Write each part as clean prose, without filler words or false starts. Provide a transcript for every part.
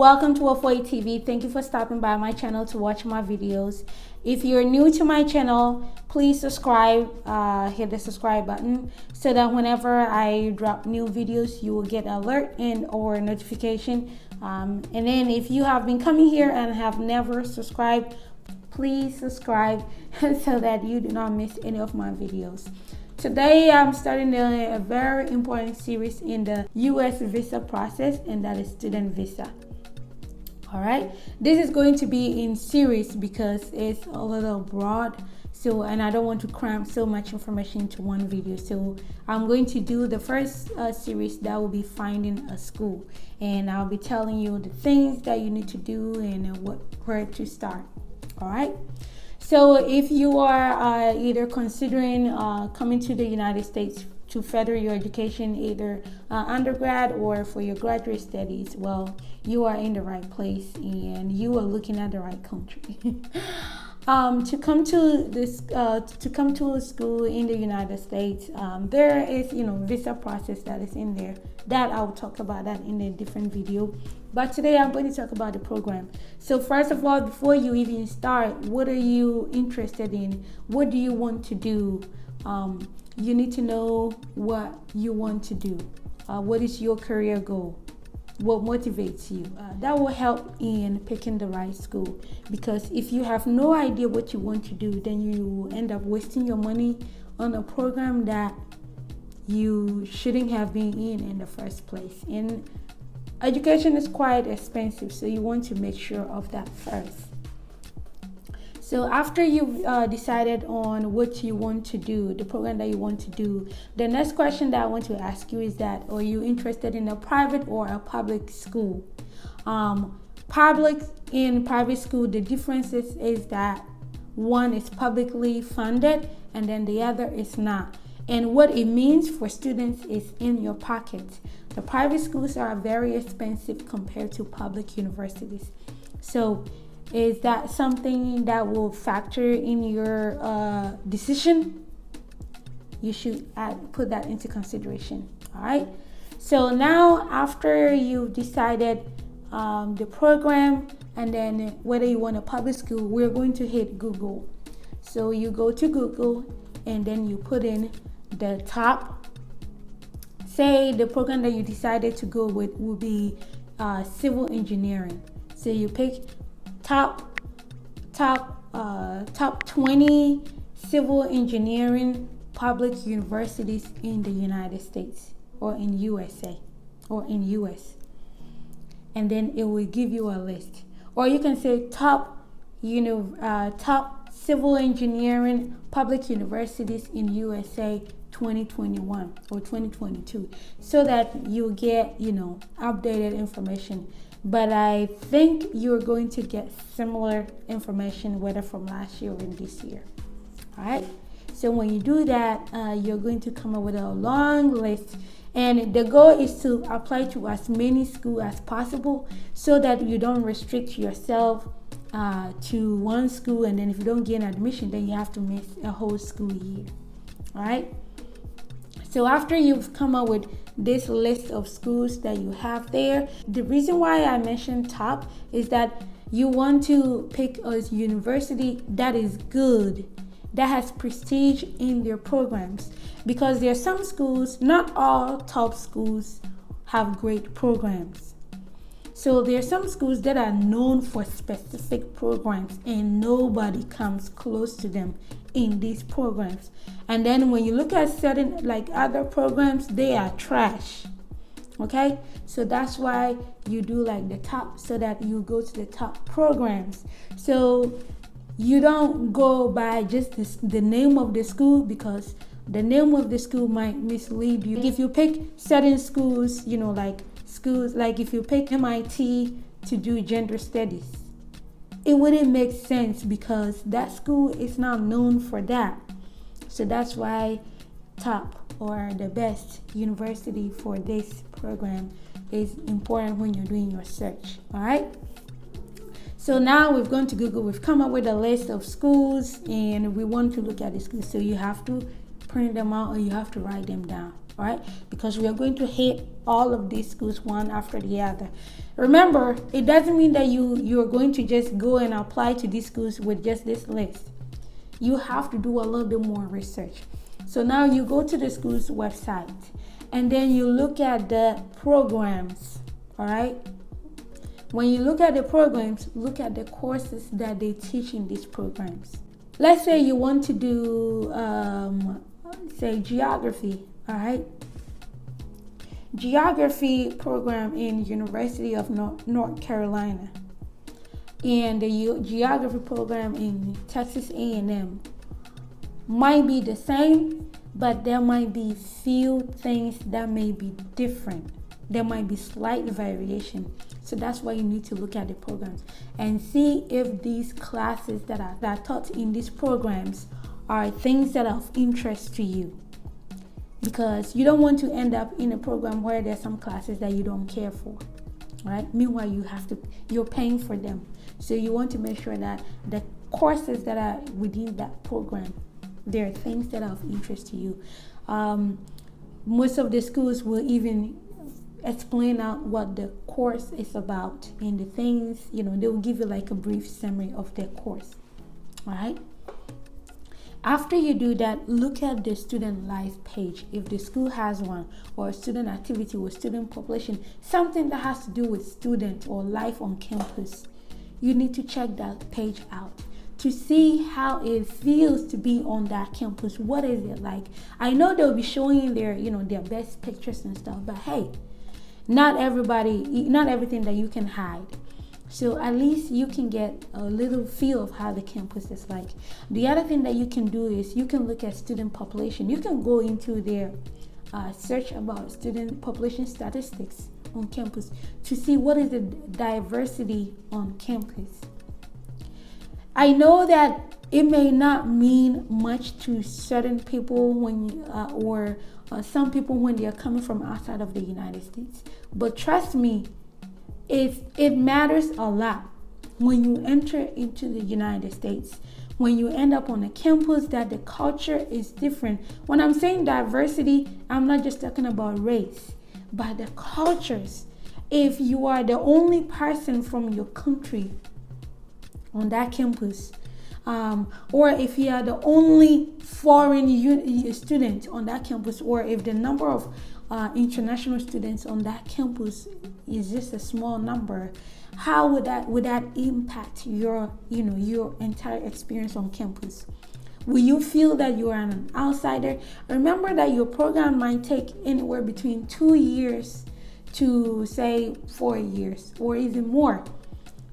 welcome to WoFoy TV. Thank you for stopping by my channel to watch my videos. If you're new to my channel, please subscribe, hit the subscribe button so that whenever I drop new videos, you will get alert and or notification. And then if you have been coming here and have never subscribed, please subscribe so that you do not miss any of my videos. Today I'm starting a very important series in the US visa process, and that is student visa. All right, this is going to be in series because it's a little broad, and I don't want to cram so much information into one video. So I'm going to do the first series that will be finding a school, and I'll be telling you the things that you need to do and where to start. All right, so if you are either considering coming to the United States to further your education, either undergrad or for your graduate studies, well, you are in the right place and you are looking at the right country. To come to a school in the United States, there is visa process that is in there. That I'll talk about that in a different video. But today I'm going to talk about the program. So first of all, before you even start, what are you interested in? What do you want to do? You need to know what you want to do. What is your career goal? What motivates you? That will help in picking the right school, because if you have no idea what you want to do, then you end up wasting your money on a program that you shouldn't have been in the first place. And education is quite expensive, so you want to make sure of that first. So after you've decided on what you want to do, the program that you want to do, the next question that I want to ask you is that, are you interested in a private or a public school? Public and private school, the difference is that one is publicly funded and then the other is not. And what it means for students is in your pocket. The private schools are very expensive compared to public universities. So is that something that will factor in your decision? You should put that into consideration. All right. So now after you've decided the program and then whether you want a public school, we're going to hit Google. So you go to Google and then you put in the top. Say the program that you decided to go with will be civil engineering. So you pick top 20 civil engineering public universities in the United States or in USA or in US, and then it will give you a list. Or you can say top civil engineering public universities in USA 2021 or 2022, so that you get updated information. But I think you're going to get similar information whether from last year or in this year. All right. So when you do that, you're going to come up with a long list. And the goal is to apply to as many schools as possible so that you don't restrict yourself to one school. And then if you don't get an admission, then you have to miss a whole school year. All right. So after you've come up with this list of schools that you have there, the reason why I mentioned top is that you want to pick a university that is good, that has prestige in their programs, because there are some schools, not all top schools have great programs. So there are some schools that are known for specific programs and nobody comes close to them in these programs. And then when you look at certain other programs, they are trash. Okay, so that's why you do the top, so that you go to the top programs. So you don't go by just the name of the school, because the name of the school might mislead you. If you pick certain schools, schools like if you pick MIT to do gender studies, it wouldn't make sense because that school is not known for that. So that's why top or the best university for this program is important when you're doing your search. All right. So now we've gone to Google, we've come up with a list of schools and we want to look at the schools. So you have to print them out or you have to write them down. all right? Because we are going to hit all of these schools one after the other. Remember, it doesn't mean that you're going to just go and apply to these schools with just this list. You have to do a little bit more research. So now you go to the school's website and then you look at the programs, all right? When you look at the programs, look at the courses that they teach in these programs. Let's say you want to do, say, geography, all right? Geography program in University of North Carolina and the geography program in Texas A&M might be the same, but there might be few things that may be different. There might be slight variation. So that's why you need to look at the programs and see if these classes that are taught in these programs are things that are of interest to you. Because you don't want to end up in a program where there's some classes that you don't care for, right? Meanwhile, you're paying for them. So you want to make sure that the courses that are within that program, there are things that are of interest to you. Most of the schools will even explain out what the course is about and the things, they will give you like a brief summary of their course, all right? After you do that, look at the student life page. If the school has one, or student activity with student population, something that has to do with student or life on campus, you need to check that page out to see how it feels to be on that campus. What is it like? I know they'll be showing their best pictures and stuff, but hey, not everything that you can hide. So at least you can get a little feel of how the campus is like. The other thing that you can do is you can look at student population. You can go into their search about student population statistics on campus to see what is the diversity on campus. I know that it may not mean much to certain people or some people when they are coming from outside of the United States, but trust me, it matters a lot when you enter into the United States, when you end up on a campus that the culture is different. When I'm saying diversity, I'm not just talking about race, but the cultures. If you are the only person from your country on that campus, or if you are the only foreign student on that campus, or if the number of international students on that campus is just a small number, how would that impact your entire experience on campus? Will you feel that you are an outsider? Remember that your program might take anywhere between 2 years to say 4 years or even more,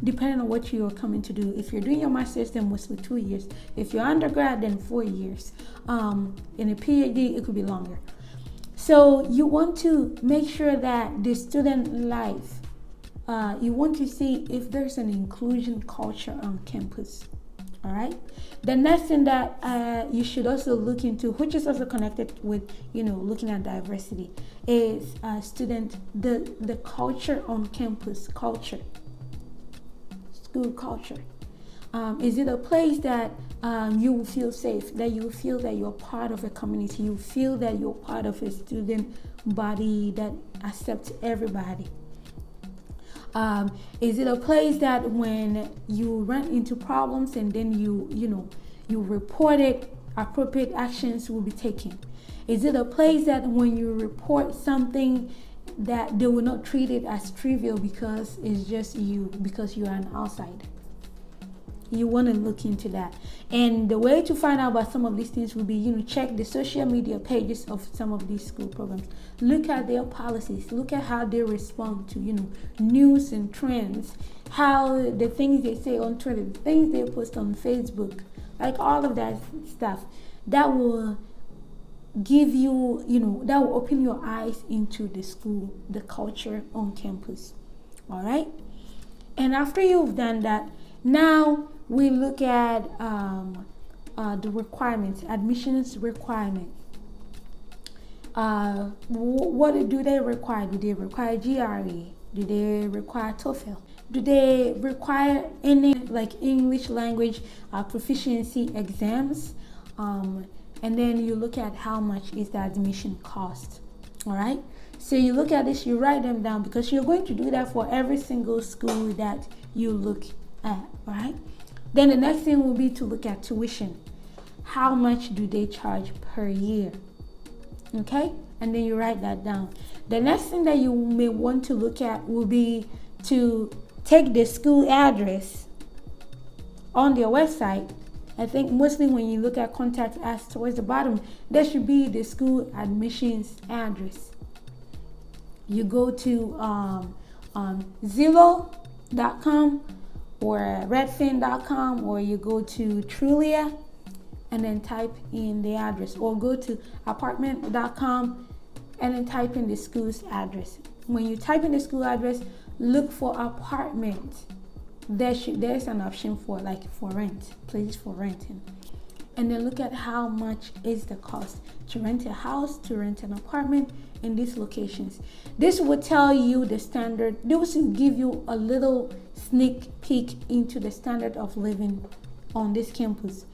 depending on what you are coming to do. If you're doing your master's, then mostly 2 years. If you're undergrad, then 4 years. In a PhD, it could be longer. So you want to make sure that the student life, you want to see if there's an inclusion culture on campus. All right. The next thing that you should also look into, which is also connected with looking at diversity, is the culture on campus, school culture. Is it a place that you will feel safe, that you feel that you're part of a community, you feel that you're part of a student body that accepts everybody? Is it a place that when you run into problems and then you report it, appropriate actions will be taken? Is it a place that when you report something that they will not treat it as trivial because it's just you, because you are an outsider? You want to look into that. And the way to find out about some of these things will be, check the social media pages of some of these school programs. Look at their policies. Look at how they respond to, news and trends. How the things they say on Twitter, the things they post on Facebook, like all of that stuff. That will give you, that will open your eyes into the school, the culture on campus. All right? And after you've done that, now we look at the requirements, admissions requirement. What do they require? Do they require GRE? Do they require TOEFL? Do they require any English language proficiency exams? And then you look at how much is the admission cost. All right. So you look at this, you write them down, because you're going to do that for every single school that you look at. All right. Then the next thing will be to look at tuition. How much do they charge per year? Okay. And then you write that down. The next thing that you may want to look at will be to take the school address on their website. I think mostly when you look at contact us towards the bottom, there should be the school admissions address. You go to Zillow.com or Redfin.com, or you go to Trulia and then type in the address, or go to apartment.com and then type in the school's address. When you type in the school address, look for apartment. There's an option for rent, places for renting, and then look at how much is the cost to rent a house, to rent an apartment in these locations. This will tell you the standard. This will give you a little sneak peek into the standard of living on this campus,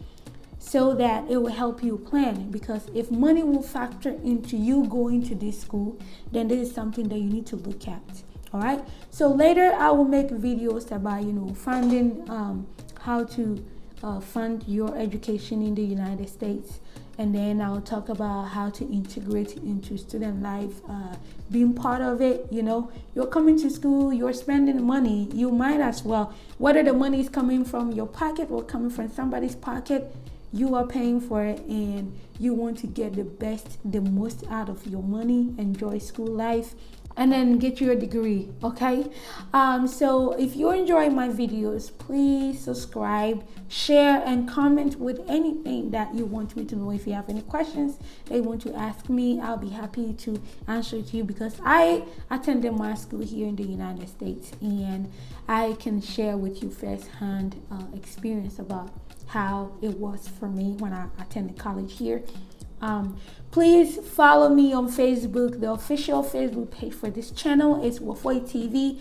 so that it will help you plan. Because if money will factor into you going to this school, then this is something that you need to look at. All right. So later I will make videos about funding, how to fund your education in the United States, and then I'll talk about how to integrate into student life, being part of it. You're coming to school, you're spending money, you might as well, whether the money is coming from your pocket or coming from somebody's pocket, you are paying for it, and you want to get the most out of your money, enjoy school life, and then get your degree. Okay. So if you enjoy my videos, please subscribe, share, and comment with anything that you want me to know. If you have any questions that you want to ask me, I'll be happy to answer to you, because I attended my school here in the United States, and I can share with you firsthand experience about how it was for me when I attended college here. Please follow me on Facebook. The official Facebook page for this channel is WoFoy TV.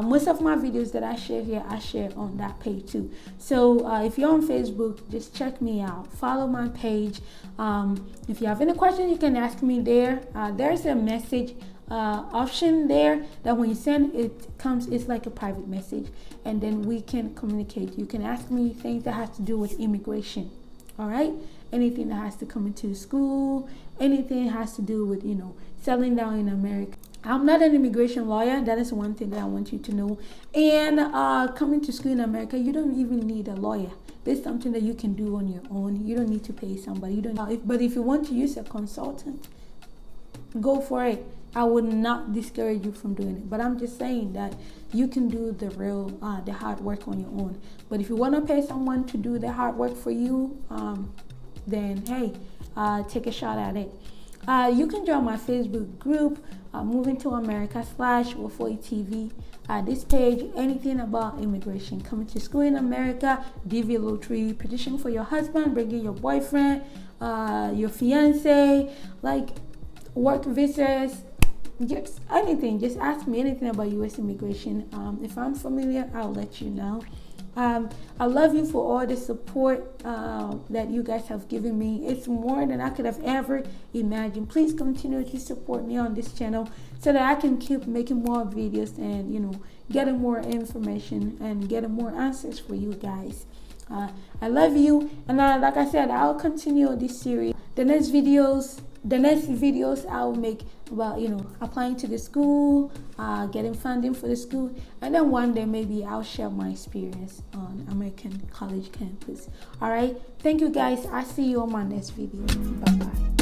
Most of my videos that I share here, I share on that page too. So if you're on Facebook, just check me out. Follow my page. If you have any questions, you can ask me there. There's a message option there that when you send it comes, it's like a private message, and then we can communicate. You can ask me things that has to do with immigration. All right. Anything that has to come into school, anything has to do with, settling down in America. I'm not an immigration lawyer. That is one thing that I want you to know. And coming to school in America, you don't even need a lawyer. This is something that you can do on your own. You don't need to pay somebody. But if you want to use a consultant, go for it. I would not discourage you from doing it. But I'm just saying that you can do the hard work on your own. But if you want to pay someone to do the hard work for you, then hey, take a shot at it. You can join my Facebook group, Moving to America /WoFoy TV. This page, anything about immigration, coming to school in America, DV lottery, petition for your husband, bringing your boyfriend, your fiance, like work visas, just anything. Just ask me anything about U.S. immigration. If I'm familiar, I'll let you know. I love you for all the support that you guys have given me. It's more than I could have ever imagined. Please continue to support me on this channel so that I can keep making more videos and, getting more information and getting more answers for you guys. I love you. And like I said, I'll continue this series. The next videos I'll make about, applying to the school, getting funding for the school, and then one day maybe I'll share my experience on American college campus. All right. Thank you guys. I'll see you on my next video. Bye-bye.